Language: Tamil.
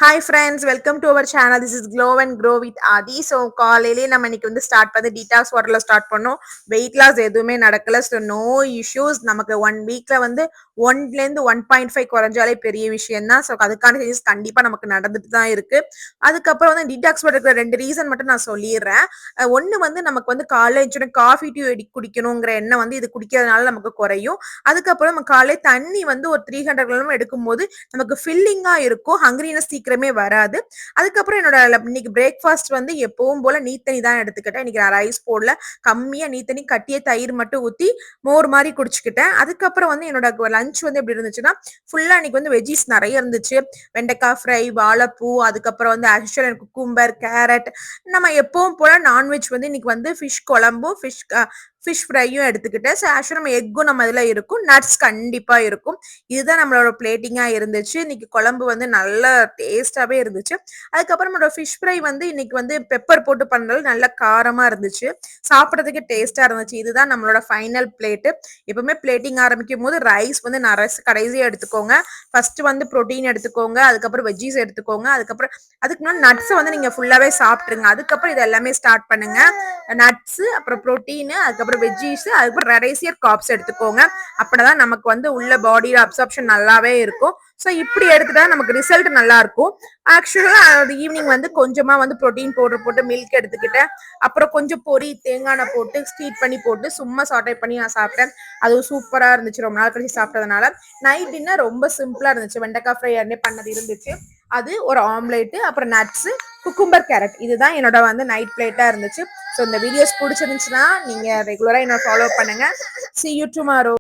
Hi friends, welcome to our channel. This is Glow and Grow with Adi. So காலையிலே நம்ம இன்னைக்கு வந்து ஸ்டார்ட் பண்ணி டீடாக்ஸ் வாட்டர்ல ஸ்டார்ட் பண்ணோம். வெயிட் லாஸ் எதுவுமே நடக்கல. So no issues. நமக்கு 1 வீக்ல வந்து 1ல இருந்து 1.5 குறைஞ்சாலே பெரிய விஷயம் தான். ஸோ அதுக்கான சேஞ்சஸ் கண்டிப்பா நமக்கு நடந்துட்டு தான் இருக்கு. அதுக்கப்புறம் வந்து டீடாக்ஸ் வாட்டருக்கு 2 ரீசன் மட்டும் நான் சொல்லிடுறேன். ஒன்னு வந்து நமக்கு வந்து காலைல எழுந்திரிச்ச காஃபி டீ குடிக்கணுங்கிற எண்ணம் வந்து இது குடிக்கிறதுனால நமக்கு குறையும். அதுக்கப்புறம் நம்ம காலை தண்ணி வந்து ஒரு 300 ml எடுக்கும்போது நமக்கு ஃபில்லிங்கா இருக்கும். ஹங்கிரினஸ் சீக்கிரமே வராது. அதுக்கப்புறம் என்னோட இன்னைக்கு பிரேக்ஃபாஸ்ட் வந்து எப்பவும் போல நீத்தண்ணி தான் எடுத்துக்கிட்டேன். இன்னைக்கு நான் ரைஸ் போடல. கம்மியா நீத்தண்ணி கட்டிய தயிர் மட்டும் ஊத்தி மோர் மாதிரி குடிச்சுக்கிட்டேன். அதுக்கப்புறம் வந்து என்னோட லஞ்ச் வந்து எப்படி இருந்துச்சுன்னா ஃபுல்லா இன்னைக்கு வந்து வெஜ்ஜீஸ் நிறைய இருந்துச்சு. வெண்டைக்காய் ஃப்ரை, வாழைப்பூ, அதுக்கப்புறம் வந்து ஆக்சுவல் குக்கும்பர், கேரட். நம்ம எப்பவும் போல நான்வெஜ் வந்து இன்னைக்கு வந்து ஃபிஷ் குழம்பும் ஃபிஷ் ஃப்ரையும் எடுத்துக்கிட்டேன். ஸோ ஆக்சுவலி நம்ம எக்கும் நம்ம இதில் இருக்கும், நட்ஸ் கண்டிப்பா இருக்கும். இதுதான் நம்மளோட பிளேட்டிங்கா இருந்துச்சு. இன்னைக்கு குழம்பு வந்து நல்ல டேஸ்டாவே இருந்துச்சு. அதுக்கப்புறம் நம்மளோட ஃபிஷ் ஃப்ரை வந்து இன்னைக்கு வந்து பெப்பர் போட்டு பண்ணது நல்ல காரமா இருந்துச்சு. சாப்பிட்றதுக்கு டேஸ்டா இருந்துச்சு. இதுதான் நம்மளோட ஃபைனல் பிளேட்டு. எப்பவுமே பிளேட்டிங் ஆரம்பிக்கும் போது ரைஸ் வந்து கடைசியா எடுத்துக்கோங்க. ஃபர்ஸ்ட் வந்து ப்ரோட்டீன் எடுத்துக்கோங்க, அதுக்கப்புறம் வெஜ்ஜீஸ் எடுத்துக்கோங்க, அதுக்கு முன்னாடி நட்ஸ் வந்து நீங்க ஃபுல்லாவே சாப்பிட்டுருங்க. அதுக்கப்புறம் இது எல்லாமே ஸ்டார்ட் பண்ணுங்க. நட்ஸ், அப்புறம் ப்ரோட்டீன், அதுக்கப்புறம் வெஜ்ஜீஸ், அதுக்கப்புறம் கடைசியா கார்ப்ஸ் எடுத்துக்கோங்க. அப்படிதான் நமக்கு வந்து உள்ள பாடியில அப்சார்ப்ஷன் நல்லாவே இருக்கும். ஸோ இப்படி எடுத்துட்டா நமக்கு ரிசல்ட் நல்லா இருக்கும். ஆக்சுவலா அது ஈவினிங் வந்து கொஞ்சமா வந்து ப்ரோட்டீன் பவுடர் போட்டு மில்க் எடுத்துக்கிட்டேன். அப்புறம் கொஞ்சம் பொரி தேங்காய் எண்ணெய் போட்டு ஸ்டீட் பண்ணி போட்டு சும்மா சாட்டை பண்ணி நான் சாப்பிட்டேன். அது சூப்பரா இருந்துச்சு. ரொம்ப நாள் கழிச்சு சாப்பிட்டதுனால நைட் டின்னர் ரொம்ப சிம்பிளா இருந்துச்சு. வெண்டைக்காய் ஃப்ரை பண்ணது இருந்துச்சு. அது ஒரு ஆம்லேட்டு, அப்புறம் நட்ஸ், குக்கும்பர், கேரட். இதுதான் என்னோட வந்து நைட் பிளேட்டா இருந்துச்சு. ஸோ இந்த வீடியோஸ் பிடிச்சிருந்துச்சுன்னா நீங்க ரெகுலரா என்ன ஃபாலோ பண்ணுங்க. See you tomorrow.